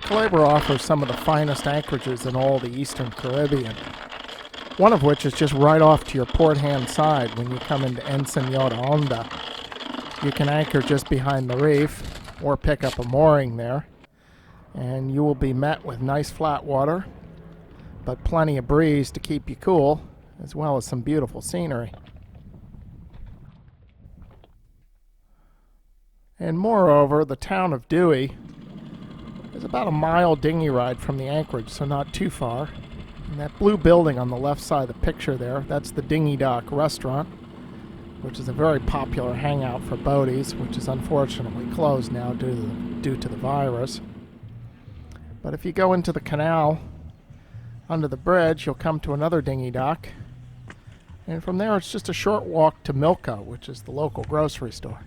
Culebra offers some of the finest anchorages in all the eastern Caribbean, one of which is just right off to your port hand side when you come into Ensenada Honda. You can anchor just behind the reef or pick up a mooring there, and you will be met with nice flat water, but plenty of breeze to keep you cool, as well as some beautiful scenery. And moreover, the town of Dewey is about a mile dinghy ride from the anchorage, so not too far. And that blue building on the left side of the picture there, that's the Dinghy Dock Restaurant, which is a very popular hangout for boaties, which is unfortunately closed now due to the virus. But if you go into the canal under the bridge, you'll come to another dinghy dock. And from there, it's just a short walk to Milka, which is the local grocery store.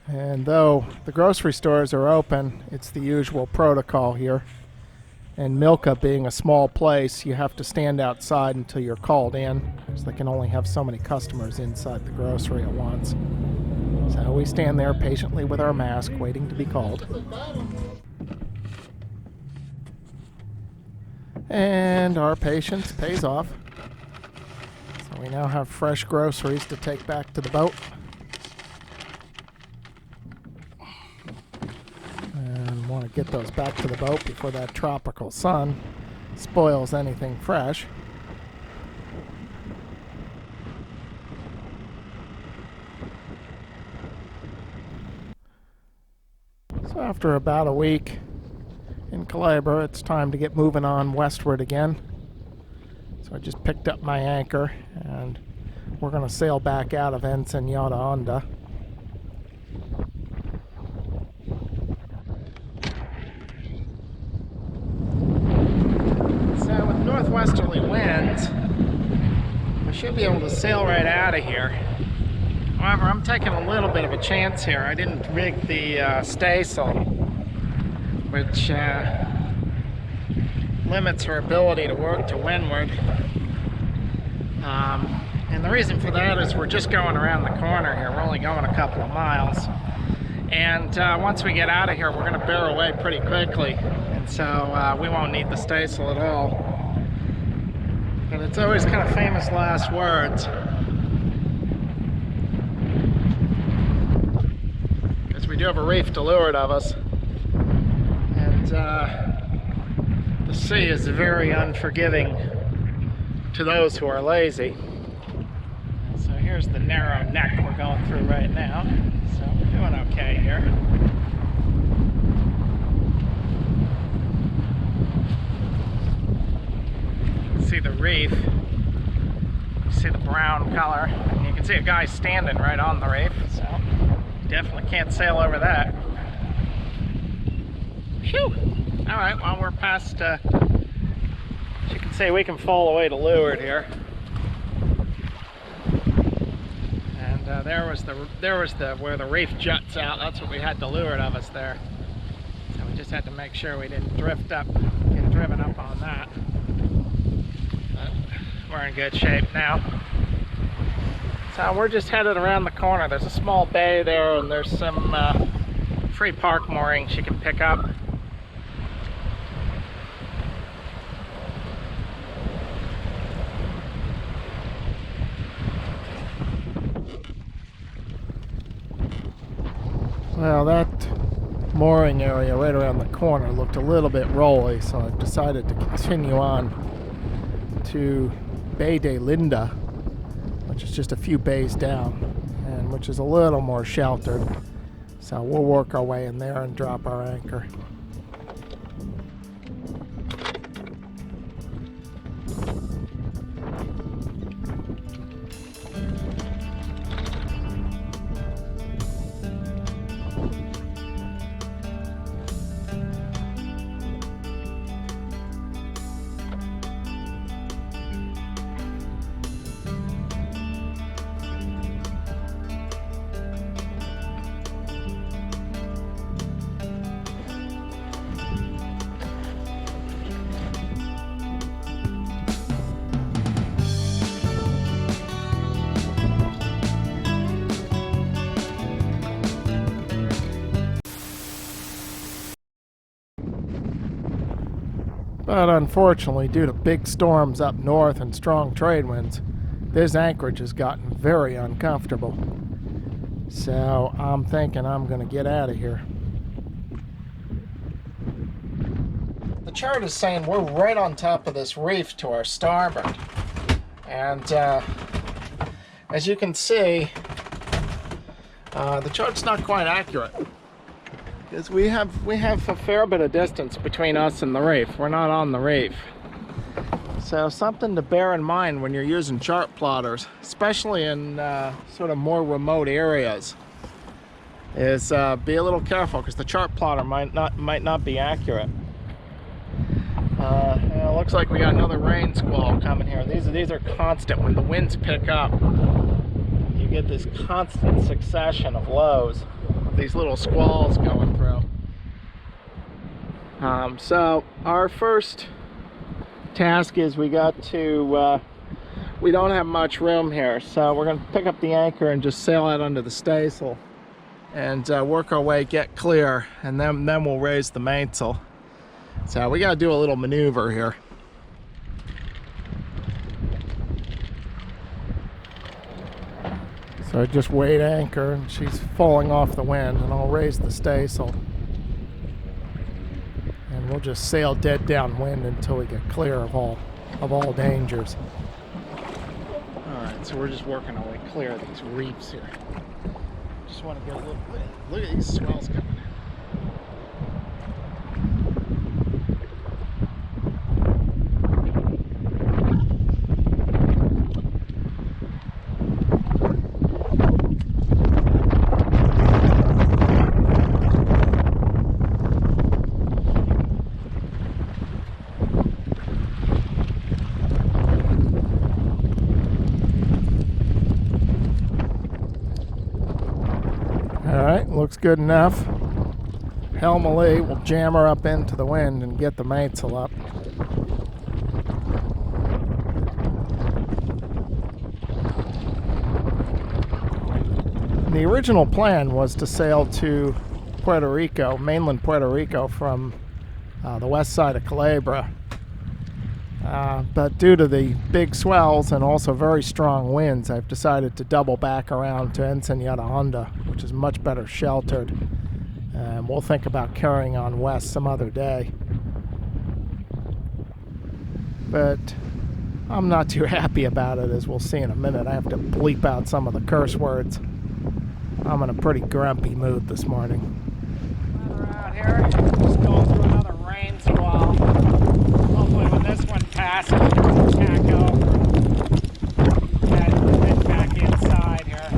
And though the grocery stores are open, it's the usual protocol here. And Milka being a small place, you have to stand outside until you're called in, because they can only have so many customers inside the grocery at once. So we stand there patiently with our mask, waiting to be called. And our patience pays off. So we now have fresh groceries to take back to the boat. And want to get those back to the boat before that tropical sun spoils anything fresh. So after about a week in Culebra, it's time to get moving on westward again. So I just picked up my anchor and we're going to sail back out of Ensenada Honda. So with northwesterly winds, we should be able to sail right out of here. However, I'm taking a little bit of a chance here. I didn't rig the staysail, which limits her ability to work to windward. And the reason for that is we're just going around the corner here. We're only going a couple of miles. And once we get out of here, we're going to bear away pretty quickly. And so we won't need the staysail at all. But it's always kind of famous last words. Because we do have a reef to leeward of us. And the sea is very unforgiving to those who are lazy. So here's the narrow neck we're going through right now. So we're doing okay here. You can see the reef. You see the brown color. And you can see a guy standing right on the reef. So you definitely can't sail over that. Phew! Alright, well we're past, as you can see, we can fall away to leeward here. And there was the where the reef juts out. That's what we had to leeward of us there. So we just had to make sure we didn't drift up, get driven up on that. But we're in good shape now. So we're just headed around the corner. There's a small bay there, and there's some free park moorings you can pick up. Well, that mooring area right around the corner looked a little bit rolly, so I've decided to continue on to Bay Linde, which is just a few bays down, and which is a little more sheltered. So we'll work our way in there and drop our anchor. But unfortunately, due to big storms up north and strong trade winds, this anchorage has gotten very uncomfortable. So I'm thinking I'm going to get out of here. The chart is saying we're right on top of this reef to our starboard. And as you can see, the chart's not quite accurate. Because we have a fair bit of distance between us and the reef. We're not on the reef. So something to bear in mind when you're using chart plotters, especially in sort of more remote areas, is be a little careful, because the chart plotter might not be accurate. It looks like we got another rain squall coming here. These are constant. When the winds pick up, you get this constant succession of lows. These little squalls going through. So our first task is we don't have much room here, so we're going to pick up the anchor and just sail out under the staysail and work our way, get clear, and then we'll raise the mainsail. So we got to do a little maneuver here. So I just weighed anchor and she's falling off the wind, and I'll raise the staysail. And we'll just sail dead downwind until we get clear of all dangers. Alright, so we're just working our way clear of these reefs here. Just want to get a little bit. Look at these swells coming in. Alright, looks good enough. Helm a lee, we'll jam her up into the wind and get the mainsail up. The original plan was to sail to Puerto Rico, mainland Puerto Rico, from the west side of Culebra. But due to the big swells and also very strong winds, I've decided to double back around to Ensenada Honda, which is much better sheltered. And we'll think about carrying on west some other day. But I'm not too happy about it, as we'll see in a minute. I have to bleep out some of the curse words. I'm in a pretty grumpy mood this morning. We're out here, just going through another rain squall. Hopefully when this one passes, we'll tack over and head back inside here.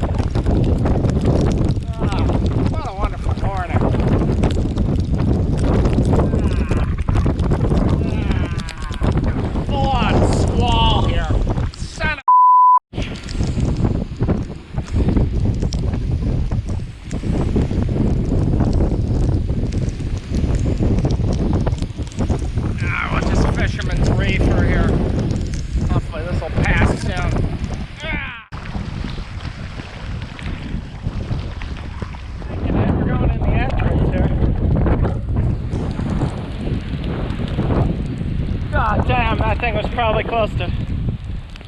What a wonderful morning. Full on squall here. Son of fisherman's reefer here. Hopefully this will pass down. We're going in the entrance here. God damn, that thing was probably close to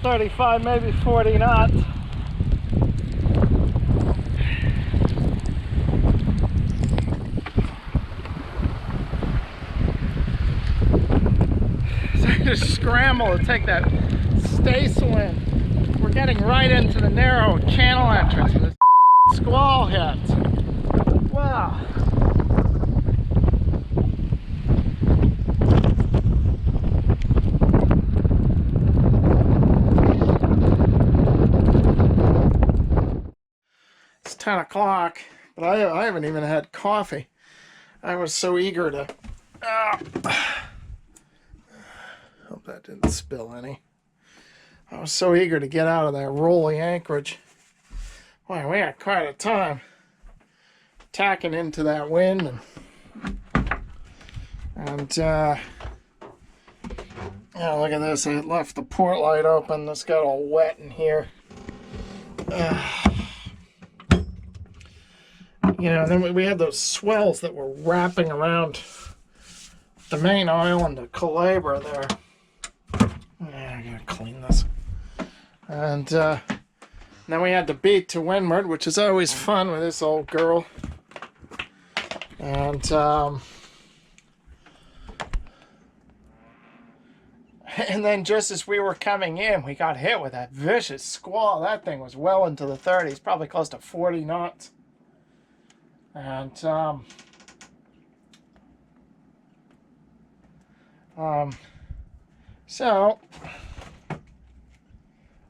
35, maybe 40 knots. Just scramble to take that staysail in. We're getting right into the narrow channel entrance where this squall hits. Wow. It's 10 o'clock, but I haven't even had coffee. I was so eager to... Hope that didn't spill any. I was so eager to get out of that rolling anchorage. Boy, we had quite a time tacking into that wind, and yeah, look at this. I left the port light open. This got all wet in here. You know, then we had those swells that were wrapping around the main island of Culebra there. Yeah, I gotta clean this. And then we had to beat to windward, which is always fun with this old girl. And then just as we were coming in, we got hit with that vicious squall. That thing was well into the 30s, probably close to 40 knots. And so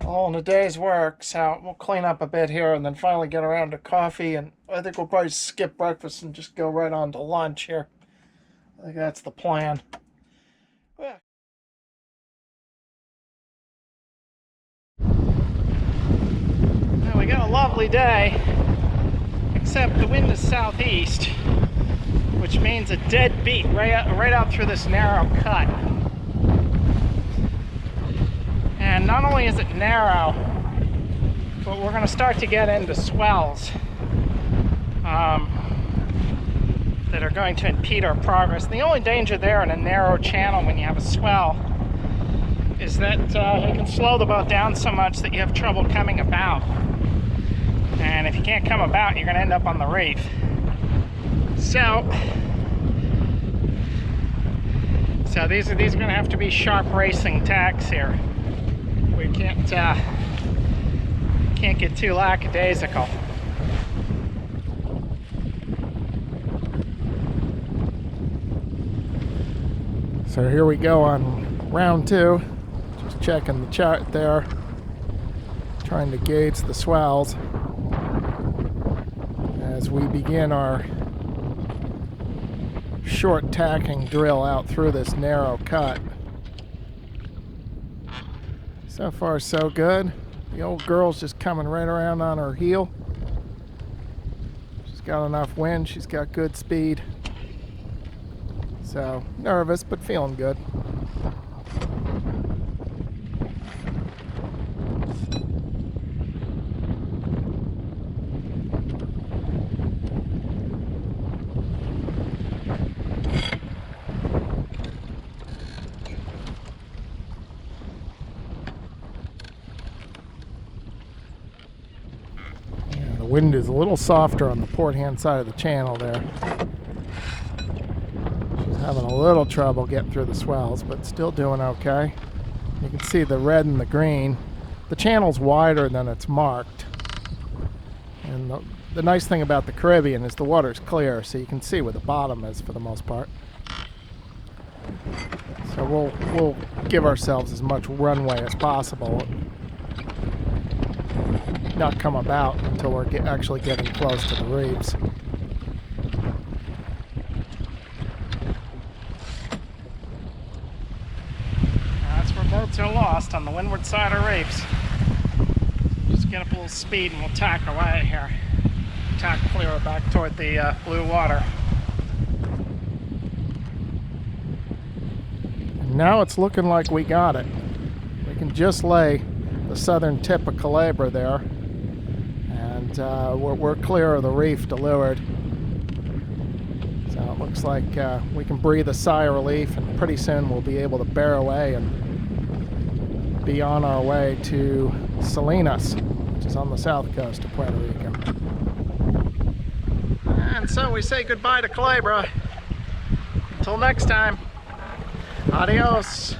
all in a day's work. So we'll clean up a bit here and then finally get around to coffee. And I think we'll probably skip breakfast and just go right on to lunch here. I think that's the plan. Yeah. We got a lovely day, except the wind is southeast, which means a dead beat right out through this narrow cut. And not only is it narrow, but we're going to start to get into swells that are going to impede our progress. The only danger there in a narrow channel when you have a swell is that it can slow the boat down so much that you have trouble coming about. And if you can't come about, you're going to end up on the reef. So these are going to have to be sharp racing tacks here. We can't get too lackadaisical. So here we go on round 2. Just checking the chart there, trying to gauge the swells as we begin our short tacking drill out through this narrow cut. So far so good. The old girl's just coming right around on her heel. She's got enough wind, she's got good speed. So nervous but feeling good. Wind is a little softer on the port hand side of the channel there. She's having a little trouble getting through the swells, but still doing okay. You can see the red and the green. The channel's wider than it's marked. And the nice thing about the Caribbean is the water's clear, so you can see where the bottom is for the most part. So we'll give ourselves as much runway as possible. Not come about until we're actually getting close to the reefs. That's where boats are lost, on the windward side of reefs. Just get up a little speed and we'll tack away here. Tack clear back toward the blue water. And now it's looking like we got it. We can just lay the southern tip of Culebra there. We're clear of the reef to leeward. So it looks like we can breathe a sigh of relief, and pretty soon we'll be able to bear away and be on our way to Salinas, which is on the south coast of Puerto Rico. And so we say goodbye to Culebra. Until next time, adios.